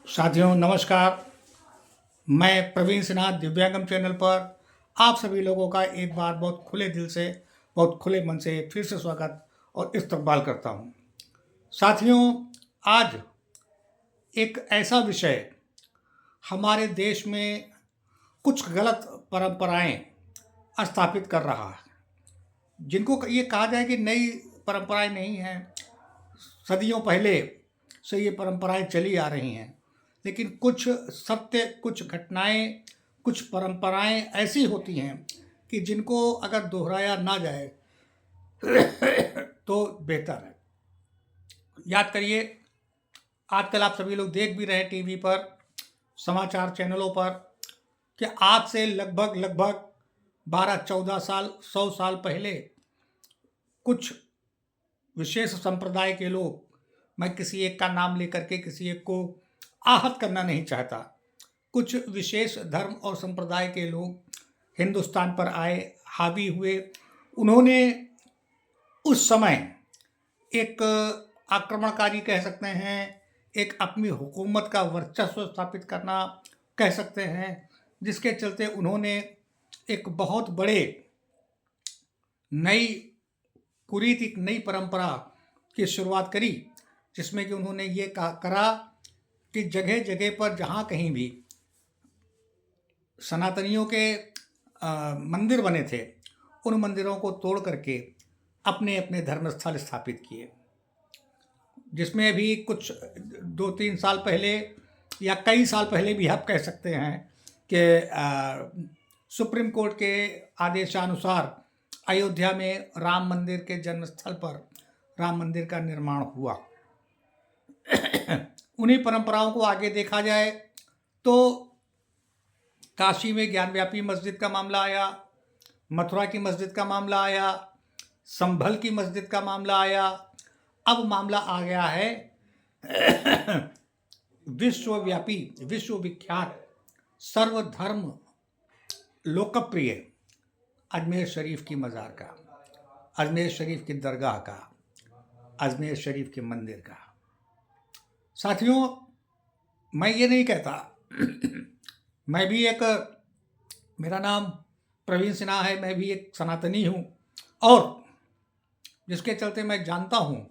साथियों नमस्कार। मैं प्रवीण सिन्हा दिव्यांगम चैनल पर आप सभी लोगों का एक बार बहुत खुले दिल से, बहुत खुले मन से फिर से स्वागत और इस्तकबाल करता हूं। साथियों, आज एक ऐसा विषय हमारे देश में कुछ गलत परंपराएं स्थापित कर रहा है, जिनको ये कहा जाए कि नई परंपराएं नहीं हैं। सदियों पहले से ये परंपराएं चली आ रही हैं, लेकिन कुछ सत्य, कुछ घटनाएं, कुछ परंपराएं ऐसी होती हैं कि जिनको अगर दोहराया ना जाए तो बेहतर है। याद करिए, आजकल आप सभी लोग देख भी रहे हैं टीवी पर, समाचार चैनलों पर, कि आज से लगभग 12-14 साल, 100 साल पहले कुछ विशेष संप्रदाय के लोग, मैं किसी एक का नाम लेकर के किसी एक को आहत करना नहीं चाहता, कुछ विशेष धर्म और संप्रदाय के लोग हिंदुस्तान पर आए, हावी हुए। उन्होंने उस समय एक आक्रमणकारी कह सकते हैं, एक अपनी हुकूमत का वर्चस्व स्थापित करना कह सकते हैं, जिसके चलते उन्होंने एक बहुत बड़े नई कुरीति, नई परंपरा की शुरुआत करी, जिसमें कि उन्होंने ये करा कि जगह जगह पर जहाँ कहीं भी सनातनियों के मंदिर बने थे, उन मंदिरों को तोड़ करके अपने अपने धर्मस्थल स्थापित किए, जिसमें भी कुछ 2-3 साल पहले या कई साल पहले भी आप कह सकते हैं कि सुप्रीम कोर्ट के आदेशानुसार अयोध्या में राम मंदिर के जन्मस्थल पर राम मंदिर का निर्माण हुआ। उन्हीं परंपराओं को आगे देखा जाए तो काशी में ज्ञानव्यापी मस्जिद का मामला आया, मथुरा की मस्जिद का मामला आया, संभल की मस्जिद का मामला आया। अब मामला आ गया है विश्वव्यापी, विश्वविख्यात, सर्वधर्म लोकप्रिय अजमेर शरीफ की मज़ार का, अजमेर शरीफ की दरगाह का, अजमेर शरीफ के मंदिर का। साथियों, मैं ये नहीं कहता मैं भी एक, मेरा नाम प्रवीण सिन्हा है, मैं भी एक सनातनी हूँ, और जिसके चलते मैं जानता हूँ,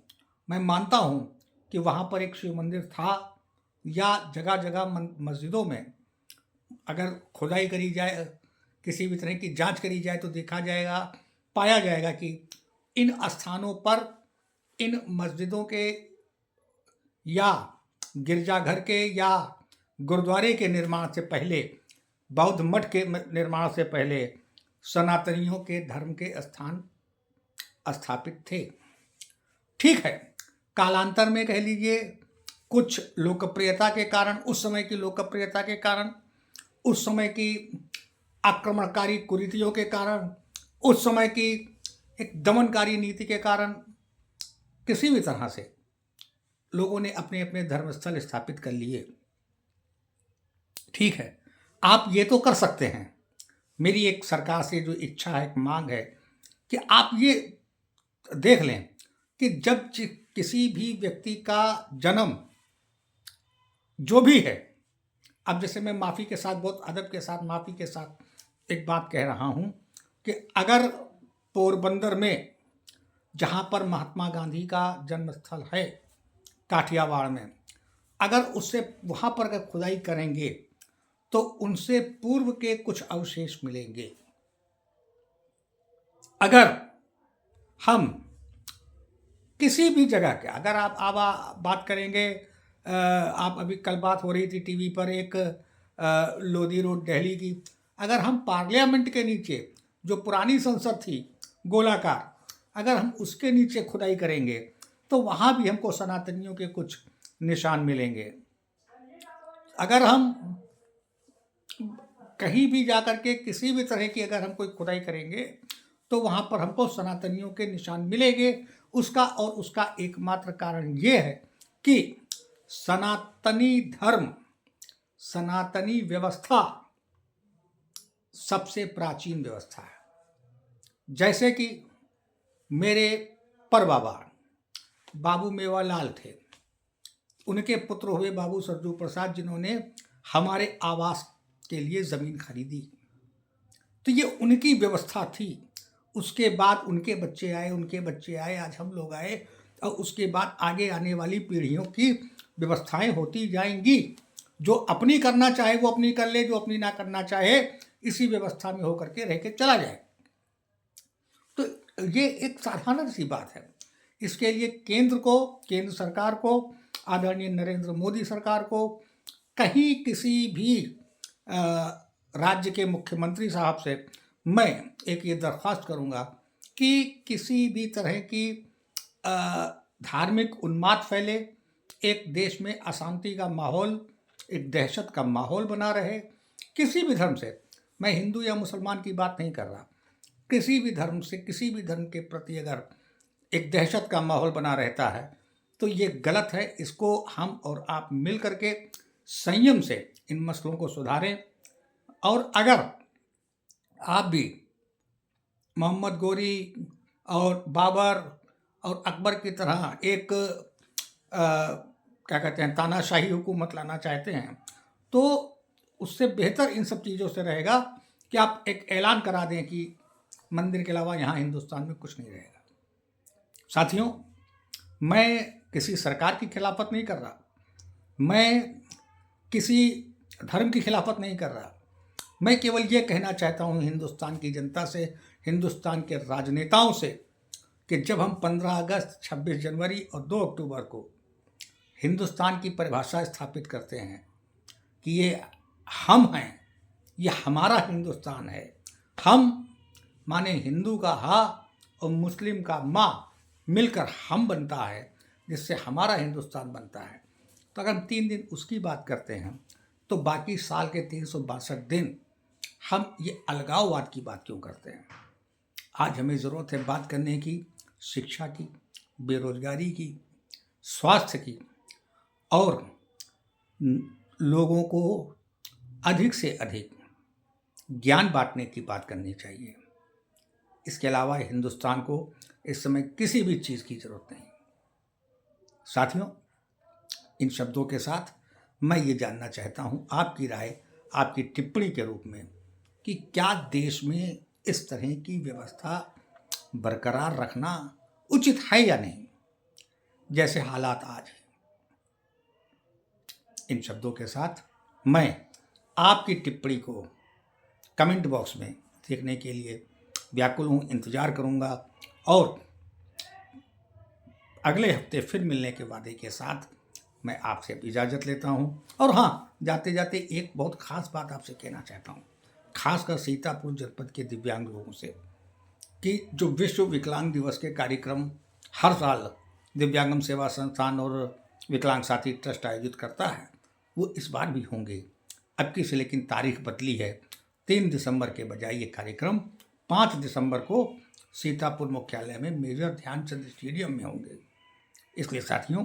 मैं मानता हूँ कि वहाँ पर एक शिव मंदिर था, या जगह जगह मस्जिदों में अगर खुदाई करी जाए, किसी भी तरह की जांच करी जाए, तो देखा जाएगा, पाया जाएगा कि इन स्थानों पर, इन मस्जिदों के या गिरजाघर के या गुरुद्वारे के निर्माण से पहले, बौद्ध मठ के निर्माण से पहले सनातनियों के धर्म के स्थान स्थापित थे। ठीक है, कालांतर में कह लीजिए, कुछ लोकप्रियता के कारण, उस समय की लोकप्रियता के कारण, उस समय की आक्रमणकारी कुरीतियों के कारण, उस समय की एक दमनकारी नीति के कारण, किसी भी तरह से लोगों ने अपने अपने धर्मस्थल स्थापित कर लिए। ठीक है, आप ये तो कर सकते हैं। मेरी एक सरकार से जो इच्छा है, एक मांग है, कि आप ये देख लें कि जब किसी भी व्यक्ति का जन्म जो भी है, अब जैसे मैं माफ़ी के साथ, बहुत अदब के साथ, माफ़ी के साथ एक बात कह रहा हूँ कि अगर पोरबंदर में, जहाँ पर महात्मा गांधी का जन्मस्थल है, काठियावाड़ में, अगर उससे वहाँ पर अगर खुदाई करेंगे तो उनसे पूर्व के कुछ अवशेष मिलेंगे। अगर हम किसी भी जगह के, अगर आप बात करेंगे, आप अभी कल बात हो रही थी टीवी पर एक लोधी रोड दिल्ली की, अगर हम पार्लियामेंट के नीचे, जो पुरानी संसद थी गोलाकार, अगर हम उसके नीचे खुदाई करेंगे तो वहाँ भी हमको सनातनियों के कुछ निशान मिलेंगे। अगर हम कहीं भी जाकर के किसी भी तरह की अगर हम कोई खुदाई करेंगे तो वहाँ पर हमको सनातनियों के निशान मिलेंगे। उसका एकमात्र कारण ये है कि सनातनी धर्म, सनातनी व्यवस्था सबसे प्राचीन व्यवस्था है। जैसे कि मेरे परबाबा बाबू मेवालाल थे, उनके पुत्र हुए बाबू सरजू प्रसाद, जिन्होंने हमारे आवास के लिए ज़मीन खरीदी। तो ये उनकी व्यवस्था थी। उसके बाद उनके बच्चे आए, उनके बच्चे आए, आज हम लोग आए, और उसके बाद आगे आने वाली पीढ़ियों की व्यवस्थाएं होती जाएंगी। जो अपनी करना चाहे वो अपनी कर ले, जो अपनी ना करना चाहे इसी व्यवस्था में होकर के रह के चला जाए। तो ये एक साधारण सी बात है। इसके लिए केंद्र सरकार को, आदरणीय नरेंद्र मोदी सरकार को, कहीं किसी भी राज्य के मुख्यमंत्री साहब से मैं एक ये दरख्वास्त करूंगा कि किसी भी तरह की धार्मिक उन्माद फैले, एक देश में अशांति का माहौल, एक दहशत का माहौल बना रहे। किसी भी धर्म से, मैं हिंदू या मुसलमान की बात नहीं कर रहा, किसी भी धर्म से, किसी भी धर्म के प्रति अगर एक दहशत का माहौल बना रहता है तो ये गलत है। इसको हम और आप मिल करके संयम से इन मसलों को सुधारें। और अगर आप भी मोहम्मद गोरी और बाबर और अकबर की तरह एक क्या कहते हैं, तानाशाही हुकूमत लाना चाहते हैं, तो उससे बेहतर इन सब चीज़ों से रहेगा कि आप एक ऐलान करा दें कि मंदिर के अलावा यहाँ हिंदुस्तान में कुछ नहीं रहेगा। साथियों, मैं किसी सरकार की खिलाफत नहीं कर रहा, मैं किसी धर्म की खिलाफत नहीं कर रहा, मैं केवल ये कहना चाहता हूँ हिंदुस्तान की जनता से, हिंदुस्तान के राजनेताओं से, कि जब हम 15 अगस्त, 26 जनवरी और 2 अक्टूबर को हिंदुस्तान की परिभाषा स्थापित करते हैं कि ये हम हैं, ये हमारा हिंदुस्तान है, हम माने हिंदू का हा और मुस्लिम का माँ मिलकर हम बनता है, जिससे हमारा हिंदुस्तान बनता है। तो अगर हम 3 दिन उसकी बात करते हैं तो बाकी साल के 362 दिन हम ये अलगाववाद की बात क्यों करते हैं? आज हमें ज़रूरत है बात करने की शिक्षा की, बेरोजगारी की, स्वास्थ्य की, और लोगों को अधिक से अधिक ज्ञान बांटने की बात करनी चाहिए। इसके अलावा हिंदुस्तान को इस समय किसी भी चीज़ की ज़रूरत नहीं। साथियों, इन शब्दों के साथ मैं ये जानना चाहता हूँ आपकी राय, आपकी टिप्पणी के रूप में, कि क्या देश में इस तरह की व्यवस्था बरकरार रखना उचित है या नहीं, जैसे हालात आज हैं। इन शब्दों के साथ मैं आपकी टिप्पणी को कमेंट बॉक्स में देखने के लिए व्याकुल हूँ, इंतज़ार करूँगा, और अगले हफ्ते फिर मिलने के वादे के साथ मैं आपसे इजाज़त लेता हूँ। और हाँ, जाते जाते एक बहुत ख़ास बात आपसे कहना चाहता हूँ, खासकर सीतापुर जनपद के दिव्यांग लोगों से, कि जो विश्व विकलांग दिवस के कार्यक्रम हर साल दिव्यांगम सेवा संस्थान और विकलांग साथी ट्रस्ट आयोजित करता है, वो इस बार भी होंगे। अब की से लेकिन तारीख बदली है, 3 दिसंबर के बजाय ये कार्यक्रम 5 दिसंबर को सीतापुर मुख्यालय में मेजर ध्यानचंद स्टेडियम में होंगे। इसलिए साथियों,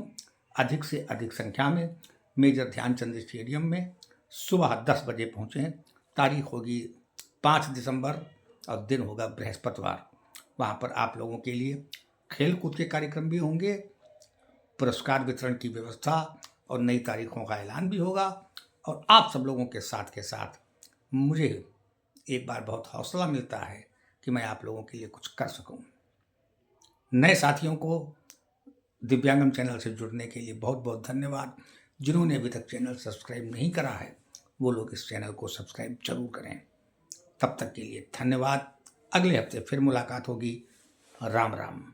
अधिक से अधिक संख्या में मेजर ध्यानचंद स्टेडियम में सुबह 10 बजे पहुँचें। तारीख होगी 5 दिसंबर और दिन होगा बृहस्पतिवार। वहाँ पर आप लोगों के लिए खेल कूद के कार्यक्रम भी होंगे, पुरस्कार वितरण की व्यवस्था और नई तारीखों का ऐलान भी होगा। और आप सब लोगों के साथ मुझे एक बार बहुत हौसला मिलता है कि मैं आप लोगों के लिए कुछ कर सकूं। नए साथियों को दिव्यांगम चैनल से जुड़ने के लिए बहुत बहुत धन्यवाद। जिन्होंने अभी तक चैनल सब्सक्राइब नहीं करा है, वो लोग इस चैनल को सब्सक्राइब जरूर करें। तब तक के लिए धन्यवाद। अगले हफ्ते फिर मुलाकात होगी। राम राम।